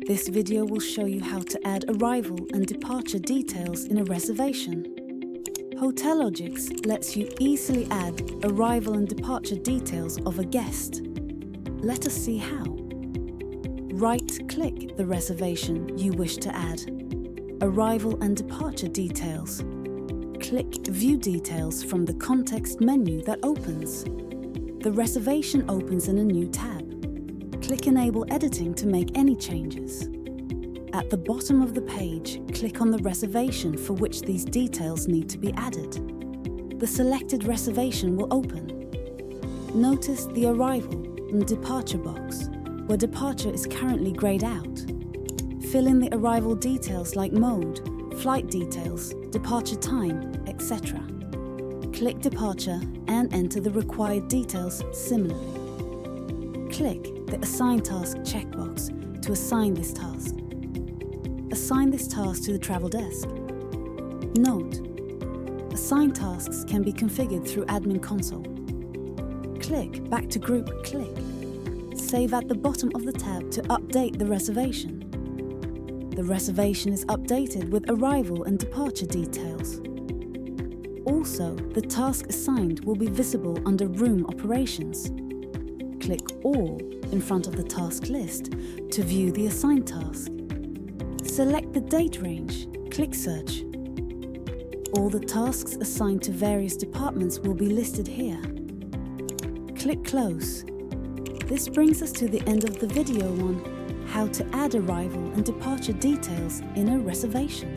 This video will show you how to add arrival and departure details in a reservation. Hotelogix lets you easily add arrival and departure details of a guest. Let us see how. Right-click the reservation you wish to add. Arrival and departure details. Click View Details from the context menu that opens. The reservation opens in a new tab. Click Enable Editing to make any changes. At the bottom of the page, click on the reservation for which these details need to be added. The selected reservation will open. Notice the Arrival and Departure box, where departure is currently grayed out. Fill in the arrival details like mode, flight details, departure time, etc. Click Departure and enter the required details similarly. Click the Assign Task checkbox to assign this task. Assign this task to the travel desk. Note: assign tasks can be configured through Admin Console. Click Back to Group Click. Save at the bottom of the tab to update the reservation. The reservation is updated with arrival and departure details. Also, the task assigned will be visible under Room Operations. Click All in front of the task list to view the assigned task. Select the date range, click Search. All the tasks assigned to various departments will be listed here. Click Close. This brings us to the end of the video on how to add arrival and departure details in a reservation.